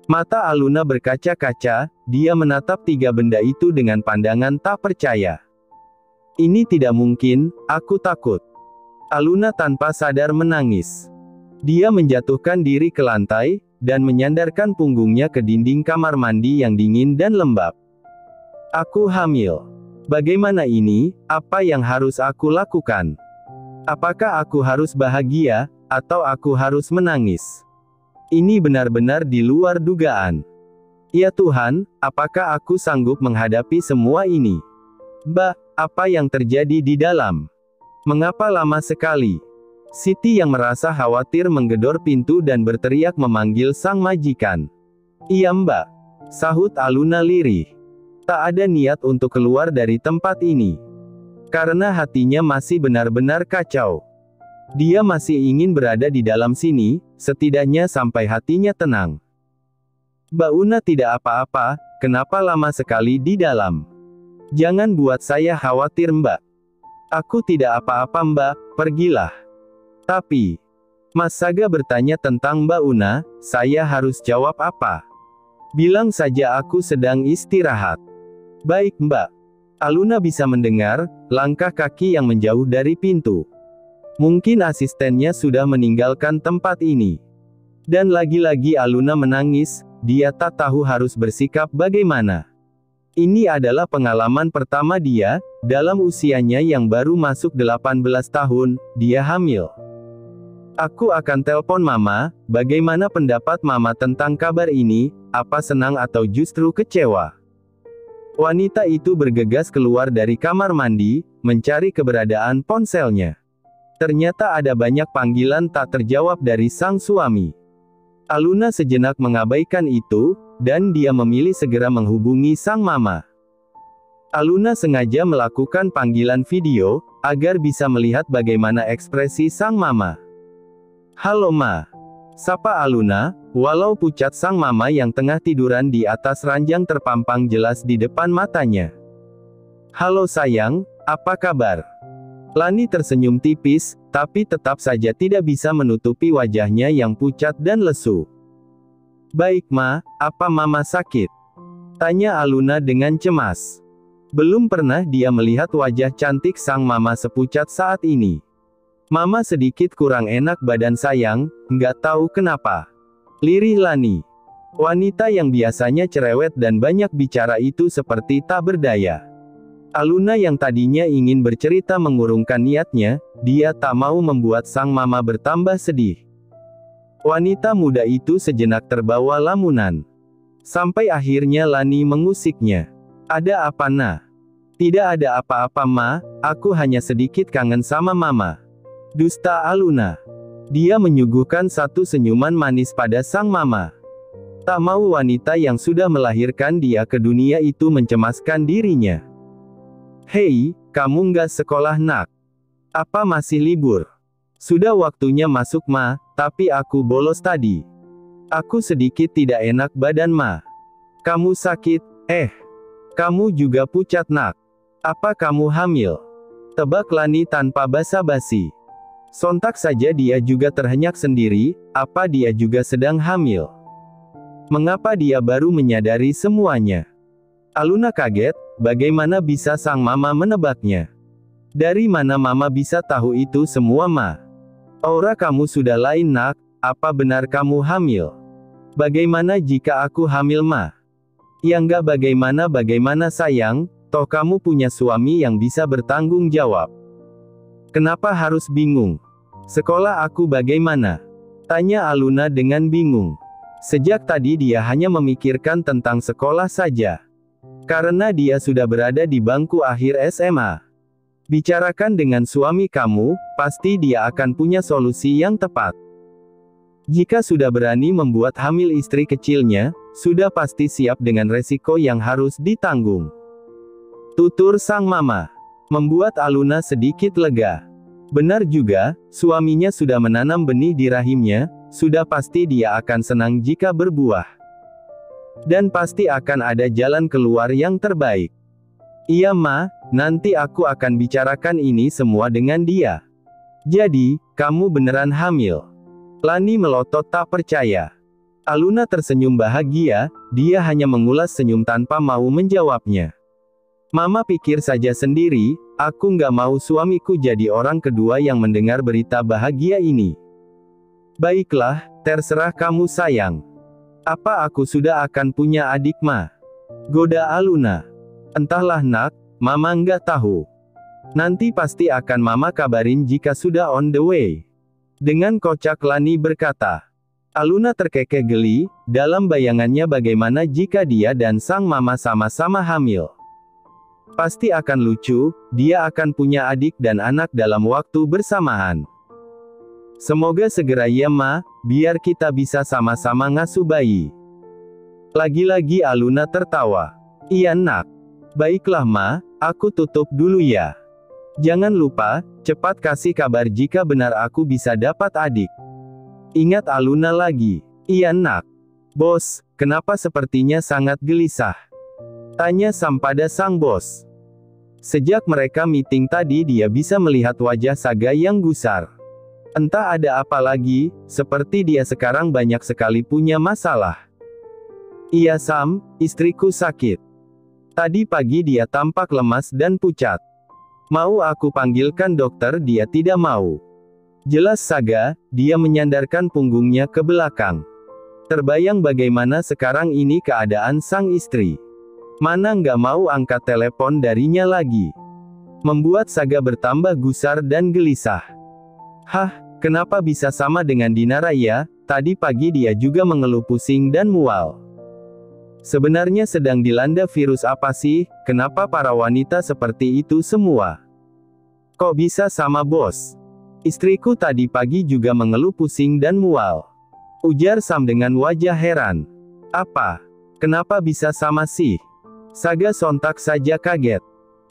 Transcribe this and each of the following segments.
Mata Aluna berkaca-kaca, dia menatap tiga benda itu dengan pandangan tak percaya. Ini tidak mungkin, aku takut. Aluna tanpa sadar menangis. Dia menjatuhkan diri ke lantai, dan menyandarkan punggungnya ke dinding kamar mandi yang dingin dan lembab. Aku hamil. Bagaimana ini? Apa yang harus aku lakukan? Apakah aku harus bahagia, atau aku harus menangis? Ini benar-benar di luar dugaan. Ya Tuhan, apakah aku sanggup menghadapi semua ini? Bah, apa yang terjadi di dalam? Mengapa lama sekali? Siti yang merasa khawatir menggedor pintu dan berteriak memanggil sang majikan. Iya Mbak, sahut Aluna lirih. Tak ada niat untuk keluar dari tempat ini. Karena hatinya masih benar-benar kacau. Dia masih ingin berada di dalam sini, setidaknya sampai hatinya tenang. Mbak Una tidak apa-apa, kenapa lama sekali di dalam? Jangan buat saya khawatir Mbak. Aku tidak apa-apa Mbak, pergilah. Tapi, Mas Saga bertanya tentang Mbak Una, saya harus jawab apa? Bilang saja aku sedang istirahat. Baik Mbak. Aluna bisa mendengar langkah kaki yang menjauh dari pintu. Mungkin asistennya sudah meninggalkan tempat ini. Dan lagi-lagi Aluna menangis, dia tak tahu harus bersikap bagaimana. Ini adalah pengalaman pertama dia, dalam usianya yang baru masuk 18 tahun, dia hamil. Aku akan telepon Mama, bagaimana pendapat Mama tentang kabar ini, apa senang atau justru kecewa? Wanita itu bergegas keluar dari kamar mandi, mencari keberadaan ponselnya. Ternyata ada banyak panggilan tak terjawab dari sang suami. Aluna sejenak mengabaikan itu, dan dia memilih segera menghubungi sang mama. Aluna sengaja melakukan panggilan video, agar bisa melihat bagaimana ekspresi sang mama. Halo Ma. Sapa Aluna, walau pucat sang mama yang tengah tiduran di atas ranjang terpampang jelas di depan matanya. Halo sayang, apa kabar? Lani tersenyum tipis, tapi tetap saja tidak bisa menutupi wajahnya yang pucat dan lesu. Baik Ma, apa Mama sakit? Tanya Aluna dengan cemas. Belum pernah dia melihat wajah cantik sang mama sepucat saat ini. Mama sedikit kurang enak badan sayang, nggak tahu kenapa. Lirih Lani. Wanita yang biasanya cerewet dan banyak bicara itu seperti tak berdaya. Aluna yang tadinya ingin bercerita mengurungkan niatnya, dia tak mau membuat sang mama bertambah sedih. Wanita muda itu sejenak terbawa lamunan. Sampai akhirnya Lani mengusiknya. Ada apa Na? Tidak ada apa-apa Ma, aku hanya sedikit kangen sama Mama. Dusta Aluna. Dia menyuguhkan satu senyuman manis pada sang mama. Tak mau wanita yang sudah melahirkan dia ke dunia itu mencemaskan dirinya. Hei, kamu nggak sekolah Nak? Apa masih libur? Sudah waktunya masuk Ma, tapi aku bolos tadi. Aku sedikit tidak enak badan Ma. Kamu sakit? Kamu juga pucat Nak. Apa kamu hamil? Tebak Lani tanpa basa-basi. Sontak saja dia juga terhenyak sendiri, apa dia juga sedang hamil? Mengapa dia baru menyadari semuanya? Aluna kaget, bagaimana bisa sang mama menebaknya? Dari mana Mama bisa tahu itu semua Ma? Aura kamu sudah lain Nak, apa benar kamu hamil? Bagaimana jika aku hamil Ma? Ya enggak bagaimana sayang, toh kamu punya suami yang bisa bertanggung jawab. Kenapa harus bingung? Sekolah aku bagaimana? Tanya Aluna dengan bingung. Sejak tadi dia hanya memikirkan tentang sekolah saja. Karena dia sudah berada di bangku akhir SMA. Bicarakan dengan suami kamu, pasti dia akan punya solusi yang tepat. Jika sudah berani membuat hamil istri kecilnya, sudah pasti siap dengan resiko yang harus ditanggung. Tutur sang mama membuat Aluna sedikit lega. Benar juga, suaminya sudah menanam benih di rahimnya, sudah pasti dia akan senang jika berbuah. Dan pasti akan ada jalan keluar yang terbaik. Iya Ma, nanti aku akan bicarakan ini semua dengan dia. Jadi, kamu beneran hamil? Lani melotot tak percaya. Aluna tersenyum bahagia, dia hanya mengulas senyum tanpa mau menjawabnya. Mama pikir saja sendiri, aku nggak mau suamiku jadi orang kedua yang mendengar berita bahagia ini. Baiklah, terserah kamu sayang. Apa aku sudah akan punya adik ma? Goda Aluna. Entahlah nak, mama nggak tahu. Nanti pasti akan mama kabarin jika sudah on the way. Dengan kocak Lani berkata. Aluna terkekeh geli, dalam bayangannya bagaimana jika dia dan sang mama sama-sama hamil. Pasti akan lucu, dia akan punya adik dan anak dalam waktu bersamaan. Semoga segera ya ma, biar kita bisa sama-sama ngasuh bayi. Lagi-lagi Aluna tertawa. Iya nak. Baiklah ma, aku tutup dulu ya. Jangan lupa, cepat kasih kabar jika benar aku bisa dapat adik. Ingat Aluna lagi. Iya nak. Bos, kenapa sepertinya sangat gelisah? Tanya Sam pada sang bos. Sejak mereka meeting tadi dia bisa melihat wajah Saga yang gusar. Entah ada apa lagi, seperti dia sekarang banyak sekali punya masalah. Iya Sam, istriku sakit. Tadi pagi dia tampak lemas dan pucat. Mau aku panggilkan dokter? Dia tidak mau. Jelas Saga, dia menyandarkan punggungnya ke belakang. Terbayang bagaimana sekarang ini keadaan sang istri. Mana nggak mau angkat telepon darinya lagi. Membuat Saga bertambah gusar dan gelisah. Hah, kenapa bisa sama dengan Dinara ya? Tadi pagi dia juga mengeluh pusing dan mual. Sebenarnya sedang dilanda virus apa sih? Kenapa para wanita seperti itu semua? Kok bisa sama bos? Istriku tadi pagi juga mengeluh pusing dan mual. Ujar Sam dengan wajah heran. Apa? Kenapa bisa sama sih? Saga sontak saja kaget.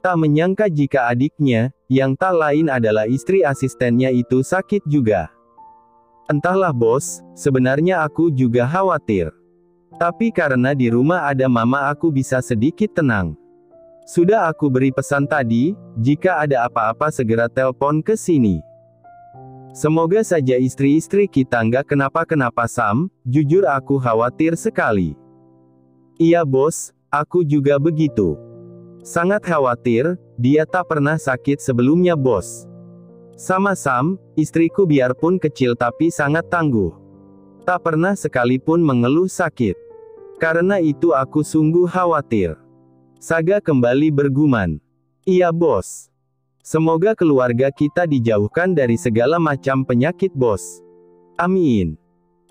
Tak menyangka jika adiknya, yang tak lain adalah istri asistennya itu sakit juga. Entahlah bos, sebenarnya aku juga khawatir. Tapi karena di rumah ada mama aku bisa sedikit tenang. Sudah aku beri pesan tadi, jika ada apa-apa segera telpon ke sini. Semoga saja istri-istri kita nggak kenapa-kenapa Sam, jujur aku khawatir sekali. Iya bos, aku juga begitu. Sangat khawatir, dia tak pernah sakit sebelumnya bos. Sama Sam, istriku biarpun kecil tapi sangat tangguh. Tak pernah sekalipun mengeluh sakit. Karena itu aku sungguh khawatir. Saga kembali bergumam. Iya bos. Semoga keluarga kita dijauhkan dari segala macam penyakit bos. Amin.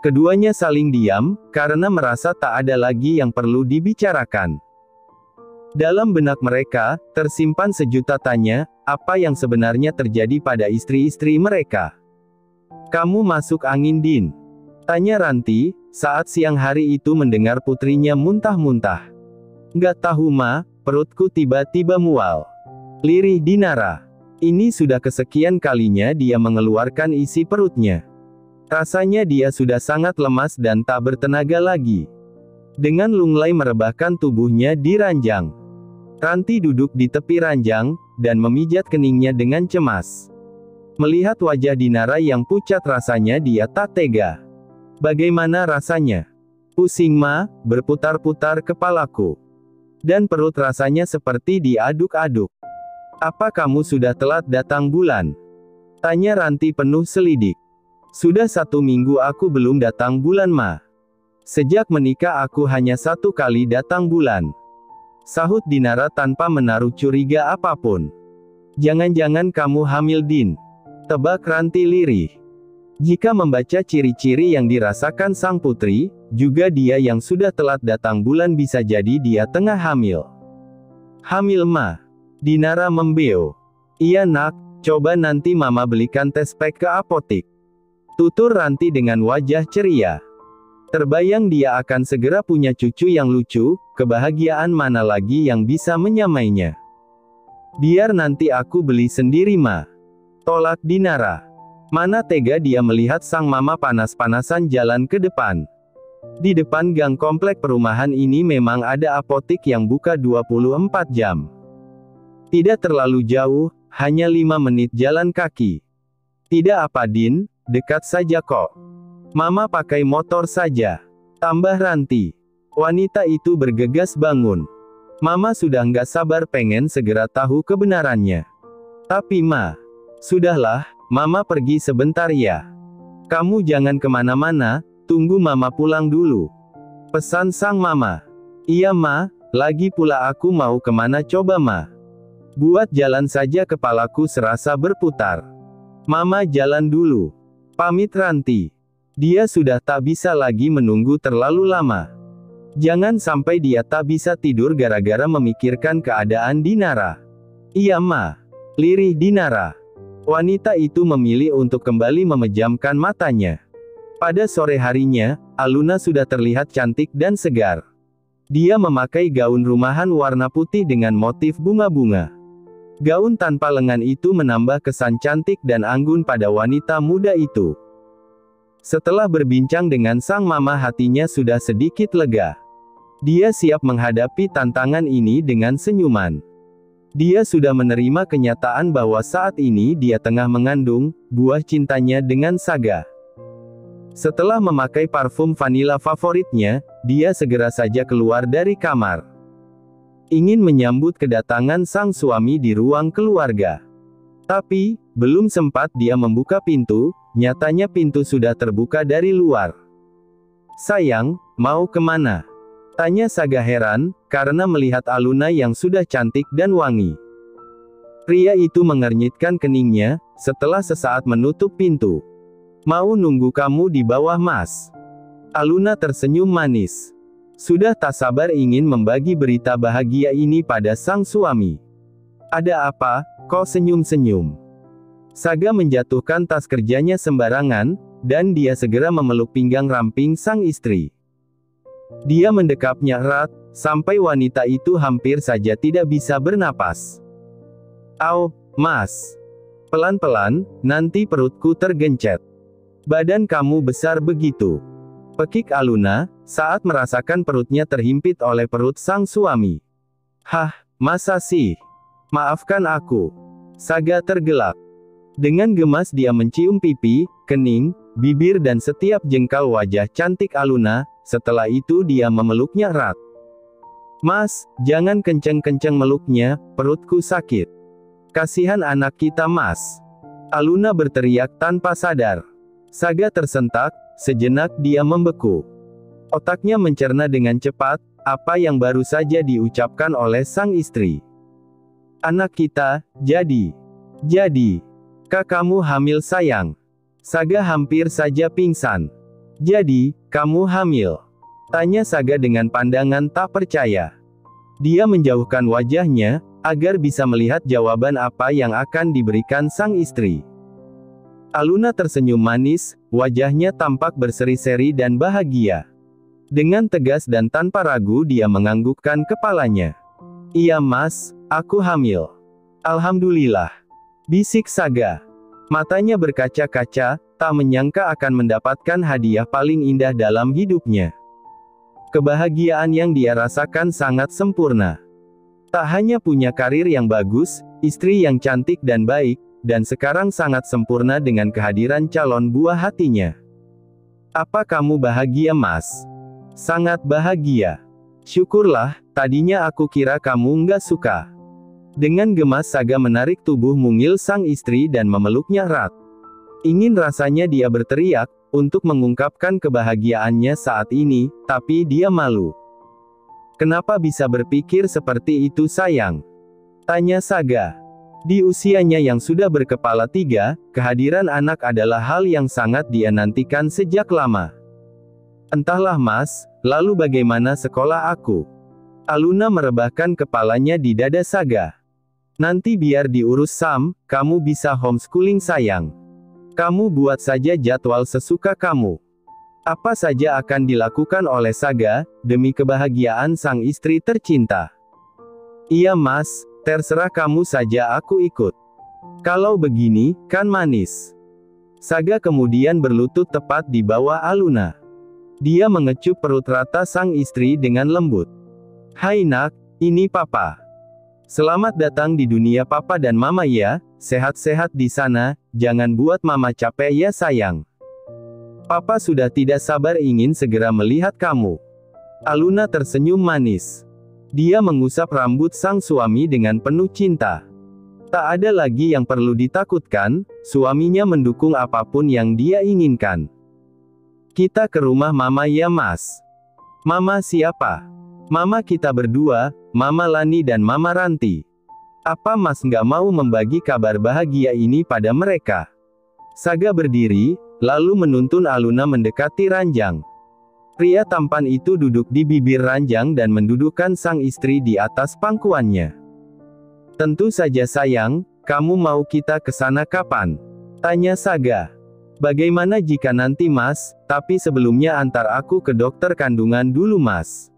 Keduanya saling diam, karena merasa tak ada lagi yang perlu dibicarakan. Dalam benak mereka, tersimpan sejuta tanya, apa yang sebenarnya terjadi pada istri-istri mereka. Kamu masuk angin Din? Tanya Ranti, saat siang hari itu mendengar putrinya muntah-muntah. Nggak tahu ma, perutku tiba-tiba mual. Lirih Dinara. Ini sudah kesekian kalinya dia mengeluarkan isi perutnya. Rasanya dia sudah sangat lemas dan tak bertenaga lagi. Dengan lunglai merebahkan tubuhnya di ranjang. Ranti duduk di tepi ranjang, dan memijat keningnya dengan cemas. Melihat wajah Dinara yang pucat rasanya dia tak tega. Bagaimana rasanya? Pusing ma, berputar-putar kepalaku. Dan perut rasanya seperti diaduk-aduk. Apa kamu sudah telat datang bulan? Tanya Ranti penuh selidik. Sudah 1 minggu aku belum datang bulan ma. Sejak menikah aku hanya 1 kali datang bulan. Sahut Dinara tanpa menaruh curiga apapun. Jangan-jangan kamu hamil Din? Tebak Ranti lirih. Jika membaca ciri-ciri yang dirasakan sang putri, juga dia yang sudah telat datang bulan bisa jadi dia tengah hamil. Hamil ma? Dinara membeo. Iya nak, coba nanti mama belikan tes pack ke apotik. Tutur Ranti dengan wajah ceria. Terbayang dia akan segera punya cucu yang lucu, kebahagiaan mana lagi yang bisa menyamainya. Biar nanti aku beli sendiri ma. Tolak Dinara. Mana tega dia melihat sang mama panas-panasan jalan ke depan. Di depan gang komplek perumahan ini memang ada apotik yang buka 24 jam. Tidak terlalu jauh, hanya 5 menit jalan kaki. Tidak apa Din, dekat saja kok. Mama pakai motor saja. Tambah Ranti. Wanita itu bergegas bangun. Mama sudah nggak sabar pengen segera tahu kebenarannya. Tapi Ma, sudahlah, Mama pergi sebentar ya. Kamu jangan kemana-mana, tunggu Mama pulang dulu. Pesan sang Mama. Iya Ma, lagi pula aku mau kemana coba Ma. Buat jalan saja kepalaku serasa berputar. Mama jalan dulu. Pamit Ranti. Dia sudah tak bisa lagi menunggu terlalu lama. Jangan sampai dia tak bisa tidur gara-gara memikirkan keadaan Dinara. Iya Ma. Lirih Dinara. Wanita itu memilih untuk kembali memejamkan matanya. Pada sore harinya, Aluna sudah terlihat cantik dan segar. Dia memakai gaun rumahan warna putih dengan motif bunga-bunga. Gaun tanpa lengan itu menambah kesan cantik dan anggun pada wanita muda itu. Setelah berbincang dengan sang Mama, hatinya sudah sedikit lega. Dia siap menghadapi tantangan ini dengan senyuman. Dia sudah menerima kenyataan bahwa saat ini dia tengah mengandung buah cintanya dengan Saga. Setelah memakai parfum vanila favoritnya, dia segera saja keluar dari kamar. Ingin menyambut kedatangan sang suami di ruang keluarga. Tapi, belum sempat dia membuka pintu, nyatanya pintu sudah terbuka dari luar. Sayang, mau kemana? Tanya Saga heran, karena melihat Aluna yang sudah cantik dan wangi. Pria itu mengernyitkan keningnya, setelah sesaat menutup pintu. Mau nunggu kamu di bawah Mas. Aluna tersenyum manis. Sudah tak sabar ingin membagi berita bahagia ini pada sang suami. Ada apa, kok senyum-senyum? Saga menjatuhkan tas kerjanya sembarangan, dan dia segera memeluk pinggang ramping sang istri. Dia mendekapnya erat, sampai wanita itu hampir saja tidak bisa bernapas. Au, Mas. Pelan-pelan, nanti perutku tergencet. Badan kamu besar begitu. Pekik Aluna, saat merasakan perutnya terhimpit oleh perut sang suami. Hah, masa sih? Maafkan aku. Saga tergelak. Dengan gemas dia mencium pipi, kening, bibir dan setiap jengkal wajah cantik Aluna, setelah itu dia memeluknya erat. Mas, jangan kenceng-kenceng meluknya, perutku sakit. Kasihan anak kita Mas. Aluna berteriak tanpa sadar. Saga tersentak, sejenak dia membeku. Otaknya mencerna dengan cepat, apa yang baru saja diucapkan oleh sang istri. Anak kita, jadi, kak kamu hamil sayang. Saga hampir saja pingsan. Jadi, kamu hamil? Tanya Saga dengan pandangan tak percaya. Dia menjauhkan wajahnya, agar bisa melihat jawaban apa yang akan diberikan sang istri. Aluna tersenyum manis, wajahnya tampak berseri-seri dan bahagia. Dengan tegas dan tanpa ragu dia menganggukkan kepalanya. Iya Mas, aku hamil. Alhamdulillah. Bisik Saga. Matanya berkaca-kaca, tak menyangka akan mendapatkan hadiah paling indah dalam hidupnya. Kebahagiaan yang dia rasakan sangat sempurna. Tak hanya punya karir yang bagus, istri yang cantik dan baik, dan sekarang sangat sempurna dengan kehadiran calon buah hatinya. Apa kamu bahagia Mas? Sangat bahagia. Syukurlah, tadinya aku kira kamu nggak suka. Dengan gemas Saga menarik tubuh mungil sang istri dan memeluknya erat. Ingin rasanya dia berteriak, untuk mengungkapkan kebahagiaannya saat ini, tapi dia malu. Kenapa bisa berpikir seperti itu sayang? Tanya Saga. Di usianya yang sudah berkepala 3, kehadiran anak adalah hal yang sangat dia nantikan sejak lama. Entahlah Mas, lalu bagaimana sekolah aku? Aluna merebahkan kepalanya di dada Saga. Nanti biar diurus Sam, kamu bisa homeschooling sayang. Kamu buat saja jadwal sesuka kamu. Apa saja akan dilakukan oleh Saga, demi kebahagiaan sang istri tercinta. Iya Mas, terserah kamu saja aku ikut. Kalau begini, kan manis. Saga kemudian berlutut tepat di bawah Aluna. Dia mengecup perut rata sang istri dengan lembut. Hai nak, ini papa. Selamat datang di dunia papa dan mama ya, sehat-sehat di sana, jangan buat mama capek ya sayang. Papa sudah tidak sabar ingin segera melihat kamu. Aluna tersenyum manis. Dia mengusap rambut sang suami dengan penuh cinta. Tak ada lagi yang perlu ditakutkan, suaminya mendukung apapun yang dia inginkan. Kita ke rumah Mama ya Mas. Mama siapa? Mama kita berdua, Mama Lani dan Mama Ranti. Apa Mas nggak mau membagi kabar bahagia ini pada mereka? Saga berdiri, lalu menuntun Aluna mendekati ranjang. Pria tampan itu duduk di bibir ranjang dan mendudukkan sang istri di atas pangkuannya. Tentu saja sayang, kamu mau kita ke sana kapan? Tanya Saga. Bagaimana jika nanti Mas, tapi sebelumnya antar aku ke dokter kandungan dulu Mas.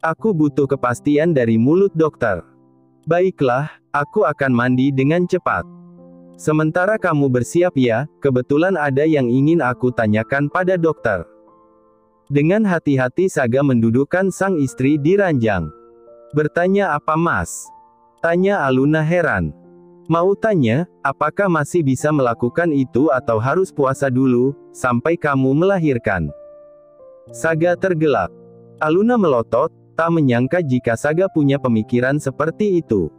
Aku butuh kepastian dari mulut dokter. Baiklah, aku akan mandi dengan cepat. Sementara kamu bersiap ya, kebetulan ada yang ingin aku tanyakan pada dokter. Dengan hati-hati Saga mendudukkan sang istri di ranjang. Bertanya apa Mas? Tanya Aluna heran. Mau tanya, apakah masih bisa melakukan itu atau harus puasa dulu, sampai kamu melahirkan? Saga tergelak. Aluna melotot, tak menyangka jika Saga punya pemikiran seperti itu.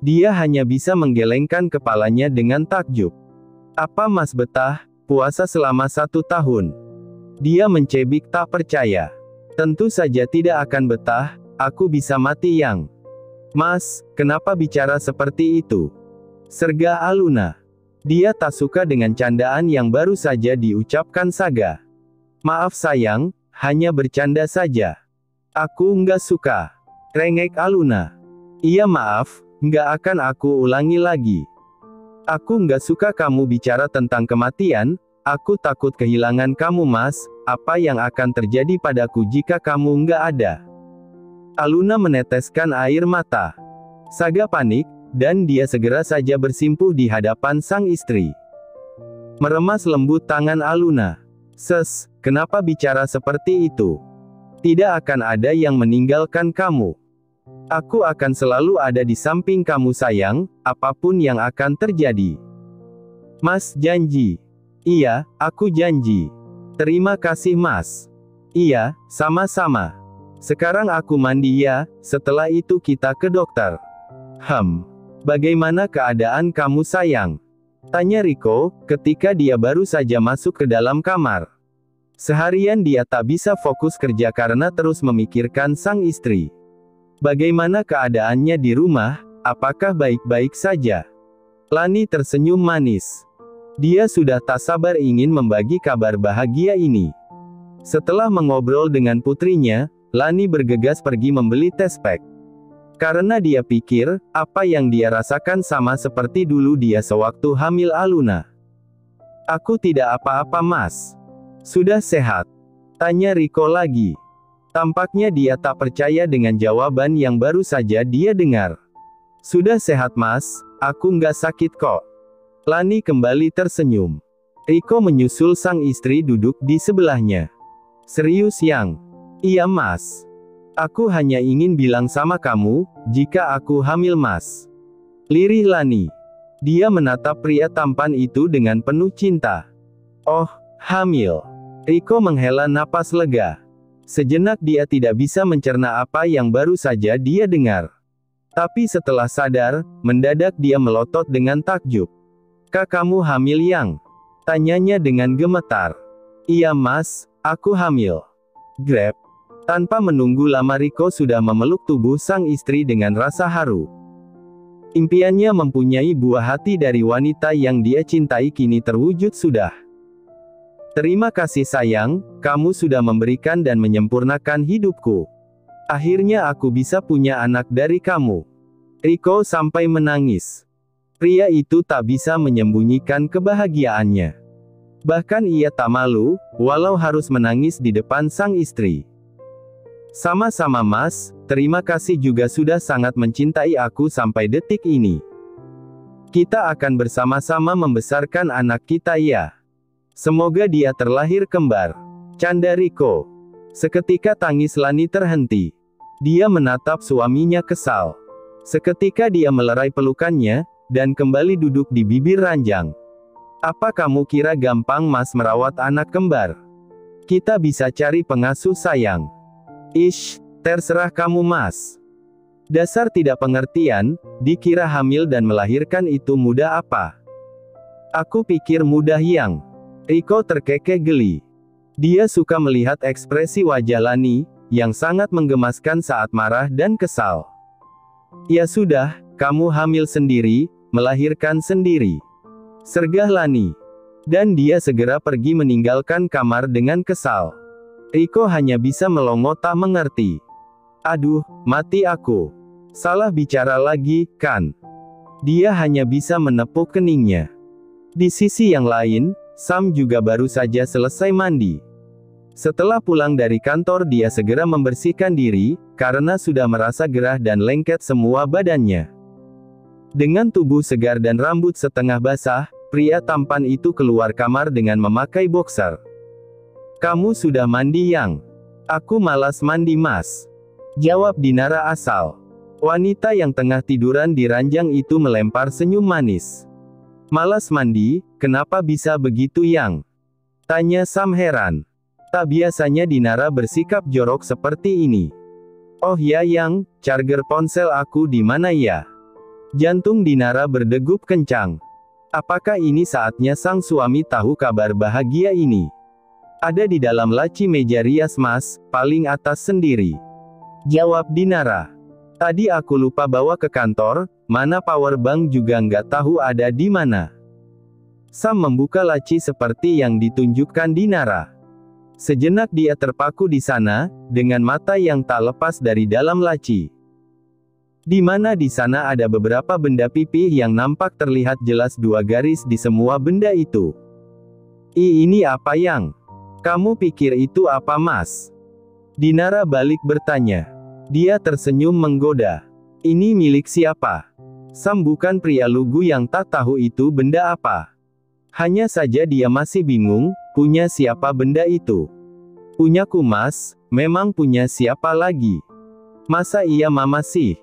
Dia hanya bisa menggelengkan kepalanya dengan takjub. Apa Mas betah, puasa selama 1 tahun? Dia mencebik tak percaya. Tentu saja tidak akan betah, aku bisa mati yang. Mas, kenapa bicara seperti itu? Serga Aluna. Dia tak suka dengan candaan yang baru saja diucapkan Saga. Maaf sayang, hanya bercanda saja. Aku nggak suka. Rengek Aluna. Iya maaf, nggak akan aku ulangi lagi. Aku nggak suka kamu bicara tentang kematian, aku takut kehilangan kamu Mas, apa yang akan terjadi padaku jika kamu nggak ada? Aluna meneteskan air mata. Saga panik, dan dia segera saja bersimpuh di hadapan sang istri. Meremas lembut tangan Aluna. Ses, kenapa bicara seperti itu? Tidak akan ada yang meninggalkan kamu. Aku akan selalu ada di samping kamu sayang, apapun yang akan terjadi. Mas janji. Iya, aku janji. Terima kasih Mas. Iya, sama-sama. Sekarang aku mandi ya, setelah itu kita ke dokter. Bagaimana keadaan kamu sayang? Tanya Riko, ketika dia baru saja masuk ke dalam kamar. Seharian dia tak bisa fokus kerja karena terus memikirkan sang istri. Bagaimana keadaannya di rumah, apakah baik-baik saja? Lani tersenyum manis. Dia sudah tak sabar ingin membagi kabar bahagia ini. Setelah mengobrol dengan putrinya, Lani bergegas pergi membeli tes pack. Karena dia pikir, apa yang dia rasakan sama seperti dulu dia sewaktu hamil Aluna. Aku tidak apa-apa Mas. Sudah sehat? Tanya Riko lagi. Tampaknya dia tak percaya dengan jawaban yang baru saja dia dengar. Sudah sehat Mas, aku nggak sakit kok. Lani kembali tersenyum. Riko menyusul sang istri duduk di sebelahnya. Serius yang? Iya Mas. Aku hanya ingin bilang sama kamu, jika aku hamil Mas. Lirih Lani. Dia menatap pria tampan itu dengan penuh cinta. Oh, hamil. Riko menghela napas lega. Sejenak dia tidak bisa mencerna apa yang baru saja dia dengar. Tapi setelah sadar, mendadak dia melotot dengan takjub. Kak kamu hamil yang? Tanyanya dengan gemetar. Iya Mas, aku hamil. Grab. Tanpa menunggu lama Riko sudah memeluk tubuh sang istri dengan rasa haru. Impiannya mempunyai buah hati dari wanita yang dia cintai kini terwujud sudah. Terima kasih sayang, kamu sudah memberikan dan menyempurnakan hidupku. Akhirnya aku bisa punya anak dari kamu. Riko sampai menangis. Pria itu tak bisa menyembunyikan kebahagiaannya. Bahkan ia tak malu, walau harus menangis di depan sang istri. Sama-sama Mas, terima kasih juga sudah sangat mencintai aku sampai detik ini. Kita akan bersama-sama membesarkan anak kita ya. Semoga dia terlahir kembar. Canda Riko. Seketika tangis Lani terhenti. Dia menatap suaminya kesal. Seketika dia melerai pelukannya, dan kembali duduk di bibir ranjang. Apa kamu kira gampang Mas merawat anak kembar? Kita bisa cari pengasuh sayang. Ish, terserah kamu Mas. Dasar tidak pengertian, dikira hamil dan melahirkan itu mudah apa? Aku pikir mudah yang. Riko terkekeh geli. Dia suka melihat ekspresi wajah Lani, yang sangat menggemaskan saat marah dan kesal. Ya sudah, kamu hamil sendiri, melahirkan sendiri. Sergah Lani. Dan dia segera pergi meninggalkan kamar dengan kesal. Riko hanya bisa melongo tak mengerti. Aduh, mati aku. Salah bicara lagi, kan? Dia hanya bisa menepuk keningnya. Di sisi yang lain, Sam juga baru saja selesai mandi. Setelah pulang dari kantor dia segera membersihkan diri, karena sudah merasa gerah dan lengket semua badannya. Dengan tubuh segar dan rambut setengah basah, pria tampan itu keluar kamar dengan memakai boxer. Kamu sudah mandi Yang? Aku malas mandi Mas. Jawab Dinara asal. Wanita yang tengah tiduran di ranjang itu melempar senyum manis. Malas mandi, kenapa bisa begitu Yang? Tanya Sam heran. Tak biasanya Dinara bersikap jorok seperti ini. Oh ya Yang, charger ponsel aku di mana ya? Jantung Dinara berdegup kencang. Apakah ini saatnya sang suami tahu kabar bahagia ini? Ada di dalam laci meja rias Mas, paling atas sendiri. Jawab Dinara. Tadi aku lupa bawa ke kantor, mana power bank juga nggak tahu ada di mana. Sam membuka laci seperti yang ditunjukkan Dinara. Sejenak dia terpaku di sana, dengan mata yang tak lepas dari dalam laci. Di mana di sana ada beberapa benda pipih yang nampak terlihat jelas 2 garis di semua benda itu. Ini apa Yang? Kamu pikir itu apa Mas? Dinara balik bertanya. Dia tersenyum menggoda. Ini milik siapa? Sam bukan pria lugu yang tak tahu itu benda apa. Hanya saja dia masih bingung, punya siapa benda itu? Punyaku Mas, memang punya siapa lagi? Masa iya Mama sih?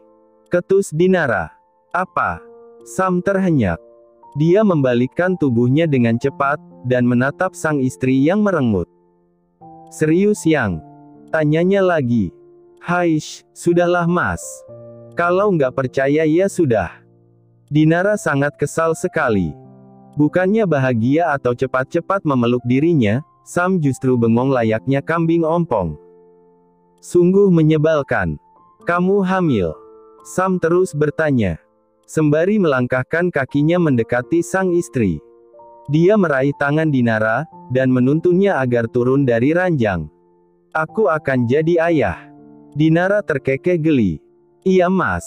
Ketus Dinara. Apa? Sam terhenyak. Dia membalikkan tubuhnya dengan cepat, dan menatap sang istri yang merengut. Serius Yang? Tanyanya lagi. Haish, sudahlah Mas. Kalau nggak percaya ya sudah. Dinara sangat kesal sekali. Bukannya bahagia atau cepat-cepat memeluk dirinya, Sam justru bengong layaknya kambing ompong. Sungguh menyebalkan. Kamu hamil? Sam terus bertanya. Sembari melangkahkan kakinya mendekati sang istri. Dia meraih tangan Dinara, dan menuntunnya agar turun dari ranjang. Aku akan jadi ayah. Dinara terkekeh geli. Iya Mas.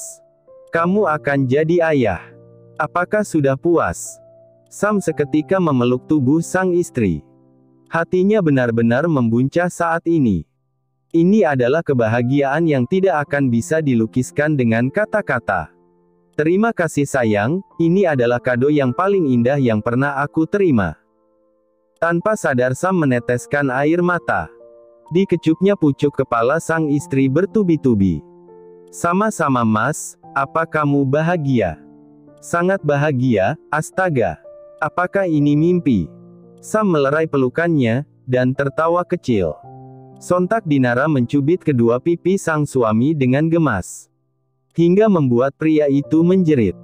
Kamu akan jadi ayah. Apakah sudah puas? Sam seketika memeluk tubuh sang istri. Hatinya benar-benar membuncah saat ini. Ini adalah kebahagiaan yang tidak akan bisa dilukiskan dengan kata-kata. Terima kasih sayang, ini adalah kado yang paling indah yang pernah aku terima. Tanpa sadar Sam meneteskan air mata. Dikecupnya pucuk kepala sang istri bertubi-tubi. Sama-sama Mas, apa kamu bahagia? Sangat bahagia, astaga. Apakah ini mimpi? Sam melerai pelukannya, dan tertawa kecil. Sontak Dinara mencubit kedua pipi sang suami dengan gemas. Hingga membuat pria itu menjerit.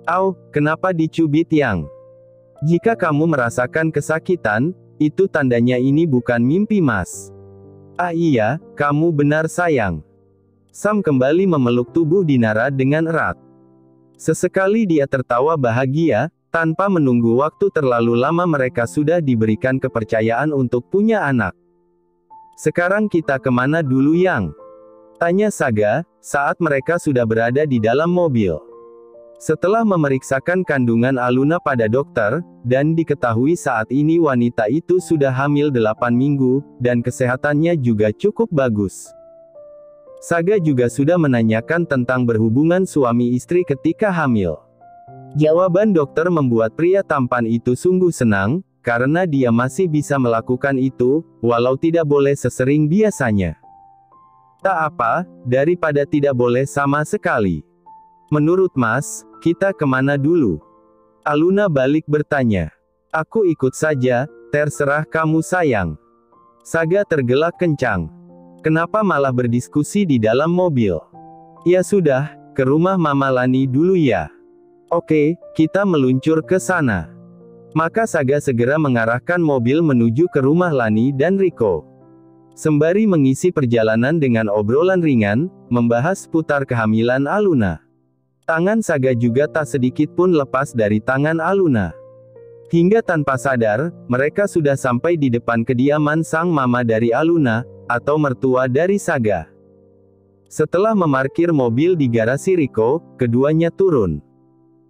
Au, kenapa dicubit Yang? Jika kamu merasakan kesakitan, itu tandanya ini bukan mimpi Mas. Ah iya, kamu benar sayang. Sam kembali memeluk tubuh Dinara dengan erat. Sesekali dia tertawa bahagia, tanpa menunggu waktu terlalu lama mereka sudah diberikan kepercayaan untuk punya anak. Sekarang kita kemana dulu Yang? Tanya Saga, saat mereka sudah berada di dalam mobil. Setelah memeriksakan kandungan Aluna pada dokter, dan diketahui saat ini wanita itu sudah hamil 8 minggu, dan kesehatannya juga cukup bagus. Saga juga sudah menanyakan tentang berhubungan suami istri ketika hamil. Jawaban dokter membuat pria tampan itu sungguh senang, karena dia masih bisa melakukan itu, walau tidak boleh sesering biasanya. Tak apa, daripada tidak boleh sama sekali. Menurut Mas, kita kemana dulu? Aluna balik bertanya. Aku ikut saja, terserah kamu sayang. Saga tergelak kencang. Kenapa malah berdiskusi di dalam mobil? Ya sudah, ke rumah Mama Lani dulu ya. Oke, kita meluncur ke sana. Maka Saga segera mengarahkan mobil menuju ke rumah Lani dan Riko. Sembari mengisi perjalanan dengan obrolan ringan, membahas seputar kehamilan Aluna. Tangan Saga juga tak sedikit pun lepas dari tangan Aluna. Hingga tanpa sadar, mereka sudah sampai di depan kediaman sang mama dari Aluna, atau mertua dari Saga. Setelah memarkir mobil di garasi Riko, keduanya turun.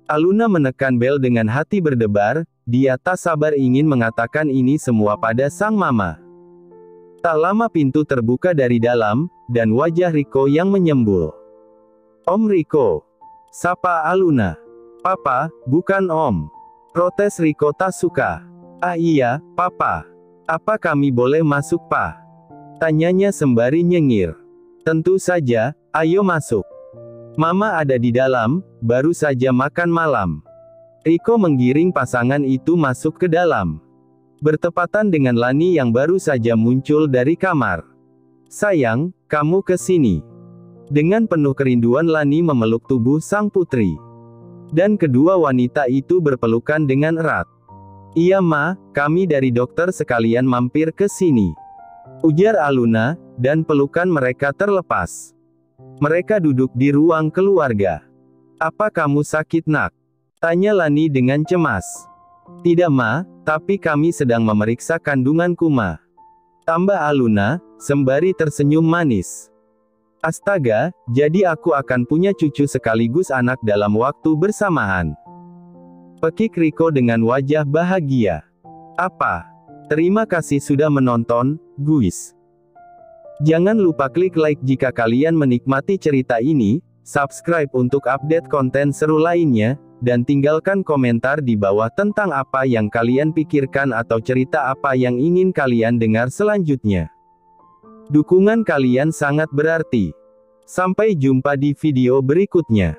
Aluna menekan bel dengan hati berdebar, dia tak sabar ingin mengatakan ini semua pada sang mama. Tak lama pintu terbuka dari dalam, dan wajah Riko yang menyembul. Om Riko. Sapa Aluna. Papa, bukan Om. Protes Riko tak suka. Ah iya, Papa. Apa kami boleh masuk, Pak? Tanyanya sembari nyengir. Tentu saja, ayo masuk. Mama ada di dalam, baru saja makan malam. Riko menggiring pasangan itu masuk ke dalam. Bertepatan dengan Lani yang baru saja muncul dari kamar. Sayang, kamu ke sini. Dengan penuh kerinduan Lani memeluk tubuh sang putri. Dan kedua wanita itu berpelukan dengan erat. Iya Ma, kami dari dokter sekalian mampir ke sini. Ujar Aluna, dan pelukan mereka terlepas. Mereka duduk di ruang keluarga. Apa kamu sakit nak? Tanya Lani dengan cemas. Tidak Ma, tapi kami sedang memeriksa kandunganku Ma. Tambah Aluna, sembari tersenyum manis. Astaga, jadi aku akan punya cucu sekaligus anak dalam waktu bersamaan. Pekik Riko dengan wajah bahagia. Apa? Terima kasih sudah menonton, guys. Jangan lupa klik like jika kalian menikmati cerita ini, subscribe untuk update konten seru lainnya, dan tinggalkan komentar di bawah tentang apa yang kalian pikirkan atau cerita apa yang ingin kalian dengar selanjutnya. Dukungan kalian sangat berarti. Sampai jumpa di video berikutnya.